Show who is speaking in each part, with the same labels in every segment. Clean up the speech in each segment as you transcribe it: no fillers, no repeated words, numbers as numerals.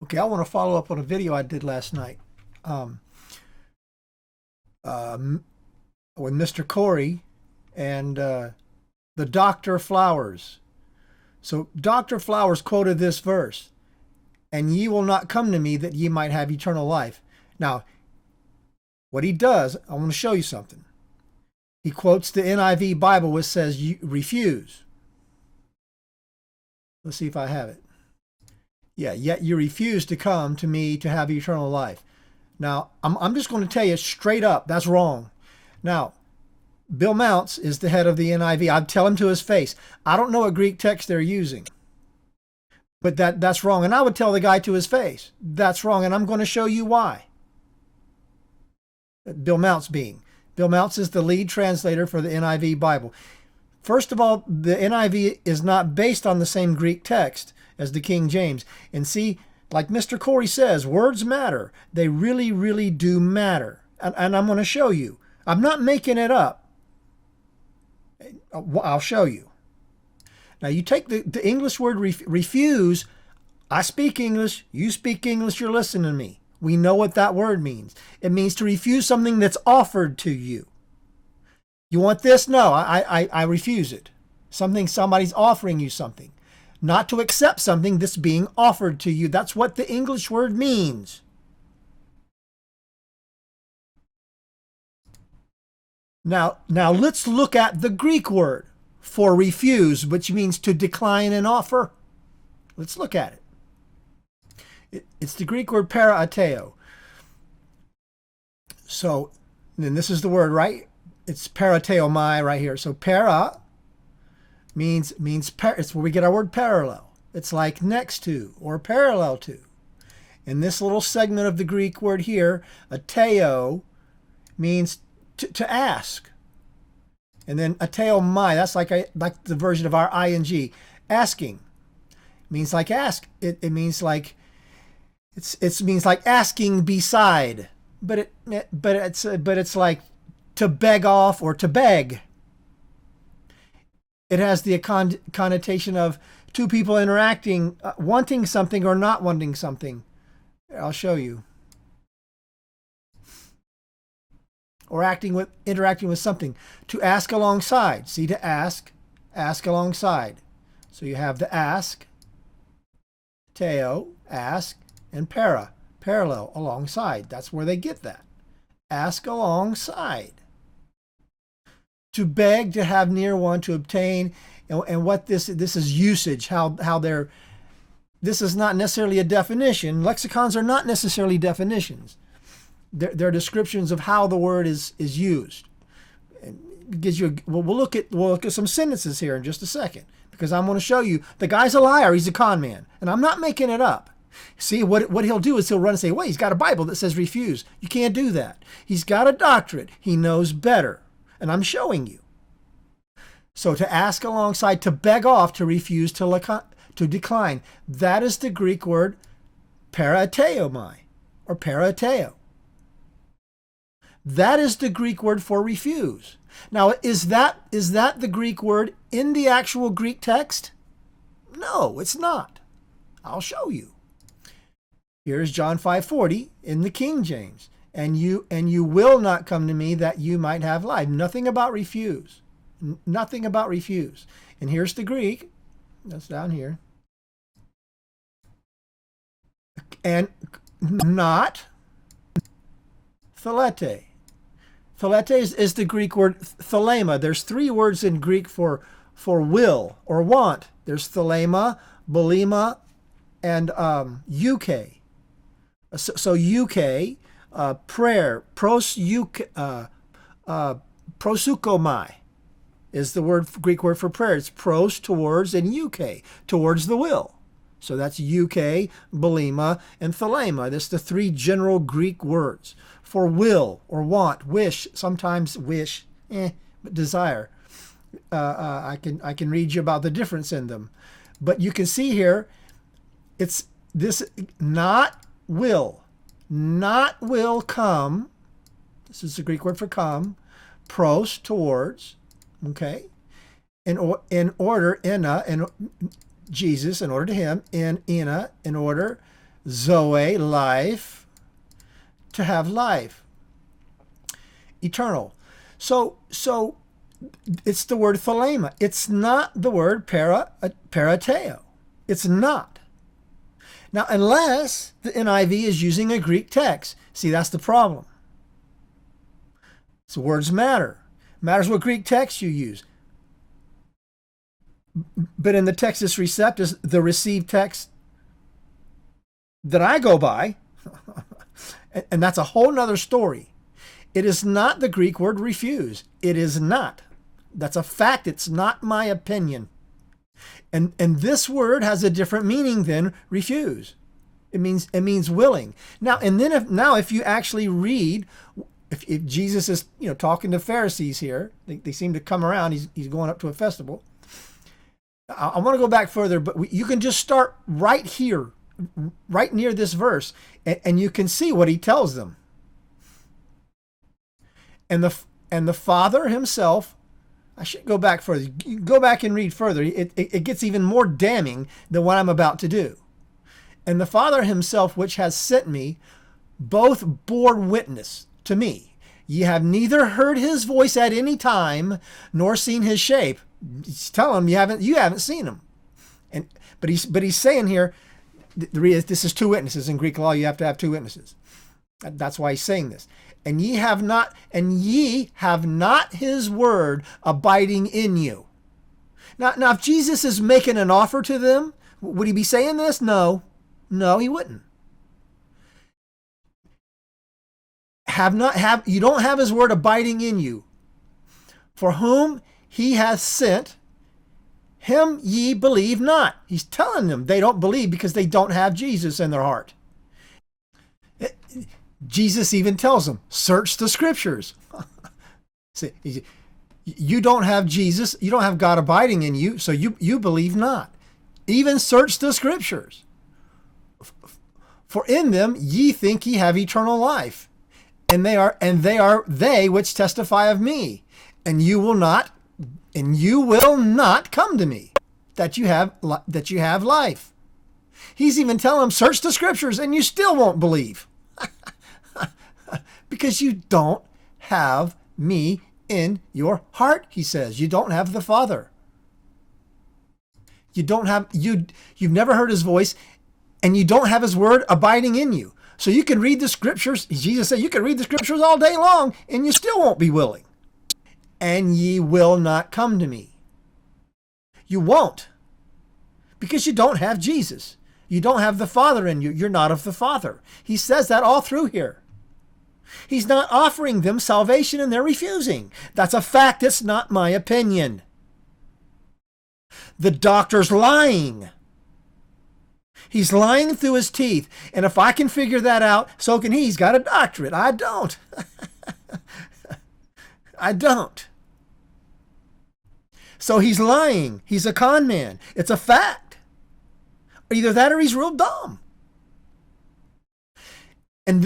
Speaker 1: Okay, I want to follow up on a video I did last night um, um, with Mr. Corey and the Dr. Flowers. So Dr. Flowers quoted this verse, and ye will not come to me that ye might have eternal life. Now, what he does, I want to show you something. He quotes the NIV Bible, which says, you refuse. Let's see if I have it. Yeah, yet you refuse to come to me to have eternal life. Now, I'm just going to tell you straight up, that's wrong. Now, Bill Mounts is the head of the NIV. I'd tell him to his face, I don't know what Greek text they're using, but that's wrong. And I would tell the guy to his face, that's wrong, and I'm going to show you why. Bill Mounts being. Bill Mounts is the lead translator for the NIV Bible. First of all, the NIV is not based on the same Greek text as the King James. And see, like Mr. Corey says, words matter. They really, really do matter. And I'm going to show you. I'm not making it up. I'll show you. Now, you take the English word refuse. I speak English. You speak English. You're listening to me. We know what that word means. It means to refuse something that's offered to you. You want this? No, I refuse it. Somebody's offering you something. Not to accept something that's being offered to you. That's what the English word means. Now let's look at the Greek word for refuse, which means to decline an offer. Let's look at it. It's the Greek word paraateo. So, then this is the word, right? It's parateomai right here. So para means it's where we get our word parallel. It's like next to or parallel to. In this little segment of the Greek word here, ateo means to ask. And then ateomai, that's like the version of our ing. Asking means like ask. It means like it means like asking beside. But it's like to beg off or to beg. It has the connotation of two people interacting, wanting something or not wanting something. I'll show you. Or interacting with something. To ask alongside. See, to ask alongside. So you have the ask, teo, ask, and parallel, alongside. That's where they get that. Ask alongside. To beg, to have near one, to obtain, and what this is usage, how they're, this is not necessarily a definition. Lexicons are not necessarily definitions. They're descriptions of how the word is used. It gives you we'll look at some sentences here in just a second, because I'm going to show you the guy's a liar, he's a con man, and I'm not making it up. See, what he'll do is he'll run and say, wait, he's got a Bible that says refuse. You can't do that. He's got a doctorate. He knows better. And I'm showing you. So to ask alongside, to beg off, to refuse, to decline. That is the Greek word parateomai, or parateo. That is the Greek word for refuse. Now, is that the Greek word in the actual Greek text? No, it's not. I'll show you. Here's John 5:40 in the King James. And you will not come to me that you might have life. Nothing about refuse. Nothing about refuse. And here's the Greek. That's down here. And not thelete. Thelete is the Greek word thelema. There's three words in Greek for will or want. There's thelema, bolema, and euche. So euche, prayer, prosukomai is the Greek word for prayer. It's pros, towards, and euche, towards the will. So that's euche, bolema, and thelema. That's the three general Greek words for will or want, wish, sometimes wish, but desire. I can read you about the difference in them. But you can see here, it's this not will come. This is the Greek word for come. Pros, towards. Okay. In order, in Jesus, in order to him. In order, Zoe, life. To have life. Eternal. So it's the word thelema. It's not the word parateo. It's not. Now, unless the NIV is using a Greek text. See, that's the problem. So words matter. Matters what Greek text you use. But in the Textus Receptus, the received text that I go by, and that's a whole nother story. It is not the Greek word refuse. It is not. That's a fact. It's not my opinion. And this word has a different meaning than refuse. It means willing. Now, and then if you actually read, if Jesus is talking to Pharisees here, they seem to come around. He's going up to a festival. I want to go back further, but you can just start right here, right near this verse, and you can see what he tells them. And the Father himself, I should go back further. You go back and read further. It gets even more damning than what I'm about to do. And the Father himself, which has sent me, both bore witness to me. Ye have neither heard his voice at any time, nor seen his shape. He's telling them you haven't seen him. But he's saying here, this is two witnesses. In Greek law, you have to have two witnesses. That's why he's saying this. And ye have not his word abiding in you. Now, if Jesus is making an offer to them, would he be saying this? No, he wouldn't. You don't have his word abiding in you. For whom he hath sent, him ye believe not. He's telling them they don't believe because they don't have Jesus in their heart. Jesus even tells them, search the scriptures. See, you don't have Jesus, you don't have God abiding in you, so you believe not. Even search the scriptures. For in them ye think ye have eternal life, and they are they which testify of me, and you will not come to me that you have life. He's even telling them, search the scriptures, and you still won't believe. Because you don't have me in your heart, he says. You don't have the Father. You've never heard his voice, and you don't have his word abiding in you. So you can read the scriptures. Jesus said you can read the scriptures all day long, and you still won't be willing. And ye will not come to me. You won't. Because you don't have Jesus. You don't have the Father in you. You're not of the Father. He says that all through here. He's not offering them salvation and they're refusing. That's a fact. It's not my opinion. The doctor's lying. He's lying through his teeth. And if I can figure that out, so can he. He's got a doctorate. I don't. I don't. So he's lying. He's a con man. It's a fact. Either that or he's real dumb. I'm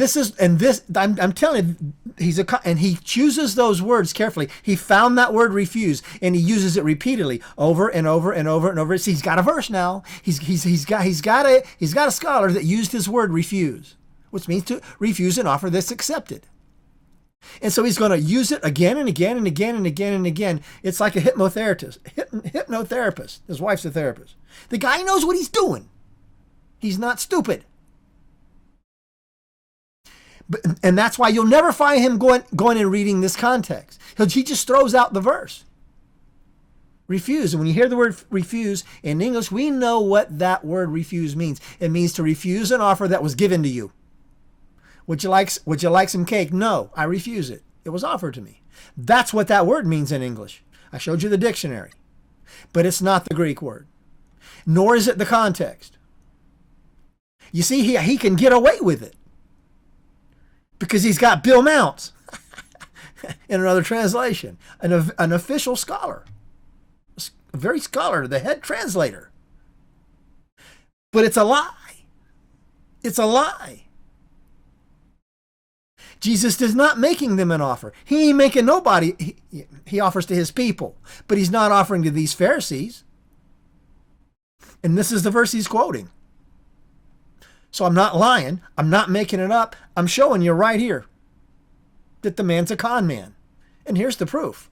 Speaker 1: telling you, and he chooses those words carefully. He found that word refuse, and he uses it repeatedly over and over and over and over. See, he's got a verse now. He's got a scholar that used his word refuse, which means to refuse an offer that's accepted. And so he's going to use it again and again and again and again and again. It's like a hypnotherapist. His wife's a therapist. The guy knows what he's doing. He's not stupid. And that's why you'll never find him going and reading this context. He just throws out the verse. Refuse. And when you hear the word refuse in English, we know what that word refuse means. It means to refuse an offer that was given to you. Would you like some cake? No, I refuse it. It was offered to me. That's what that word means in English. I showed you the dictionary. But it's not the Greek word. Nor is it the context. You see, he can get away with it. Because he's got Bill Mounts in another translation, an official scholar, a very scholar, the head translator. But it's a lie. It's a lie. Jesus is not making them an offer. He ain't making nobody. He offers to his people, but he's not offering to these Pharisees. And this is the verse he's quoting. So I'm not lying. I'm not making it up. I'm showing you right here that the man's a con man. And here's the proof.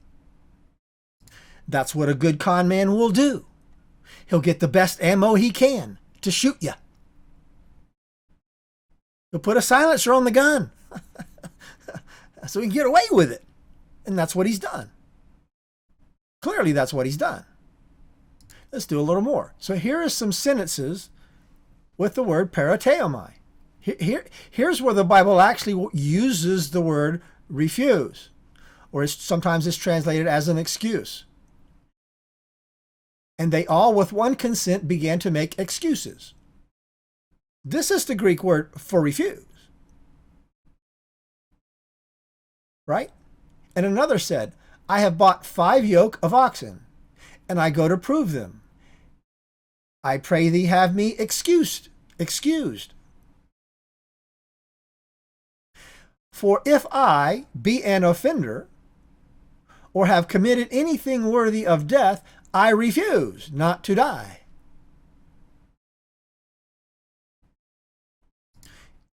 Speaker 1: That's what a good con man will do. He'll get the best ammo he can to shoot you. He'll put a silencer on the gun so he can get away with it. And that's what he's done. Clearly, that's what he's done. Let's do a little more. So here are some sentences with the word parateomai. Here's where the Bible actually uses the word refuse, or sometimes it's translated as an excuse. And they all with one consent began to make excuses. This is the Greek word for refuse. Right? And another said, I have bought 5 yoke of oxen, and I go to prove them. I pray thee have me excused. For if I be an offender, or have committed anything worthy of death, I refuse not to die.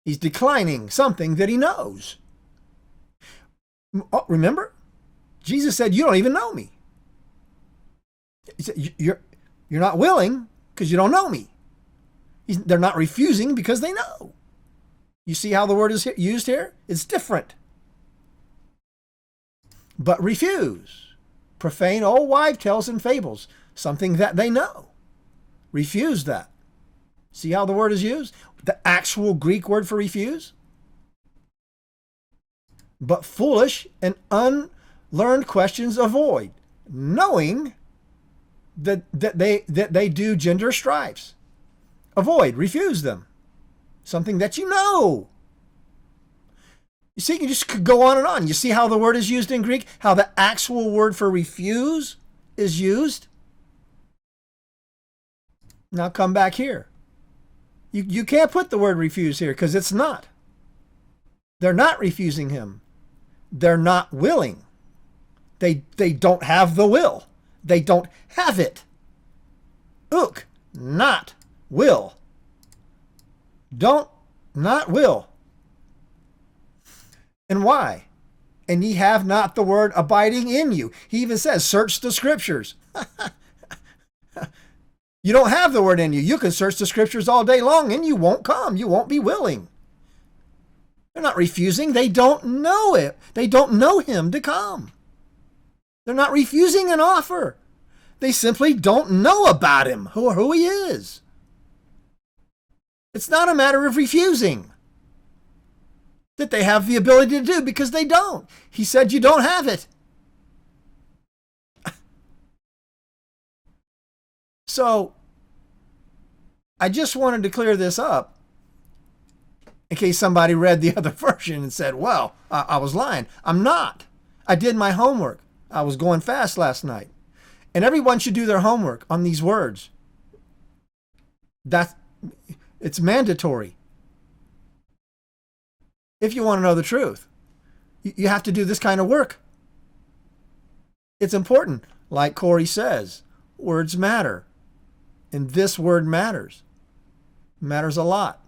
Speaker 1: He's declining something that he knows. Oh, remember? Jesus said, you don't even know me. He said, you're not willing because you don't know me. They're not refusing because they know. You see how the word is used here? It's different. But refuse. Profane old wives' tales and fables. Something that they know. Refuse that. See how the word is used? The actual Greek word for refuse? But foolish and unlearned questions avoid, knowing that they do gender strifes. Avoid, refuse them. Something that you know. You see, you just could go on and on. You see how the word is used in Greek? How the actual word for refuse is used? Now come back here. You can't put the word refuse here because it's not. They're not refusing him. They're not willing. They don't have the will. They don't have it. Uk, not will. Don't, not will. And why? And ye have not the word abiding in you. He even says, search the scriptures. You don't have the word in you. You can search the scriptures all day long and you won't come. You won't be willing. They're not refusing. They don't know it. They don't know him to come. They're not refusing an offer. They simply don't know about him, who he is. It's not a matter of refusing that they have the ability to do, because they don't. He said you don't have it. So I just wanted to clear this up in case somebody read the other version and said, well, I was lying. I'm not. I did my homework. I was going fast last night. And everyone should do their homework on these words. It's mandatory. If you want to know the truth, you have to do this kind of work. It's important. Like Corey says, words matter. And this word matters. Matters a lot.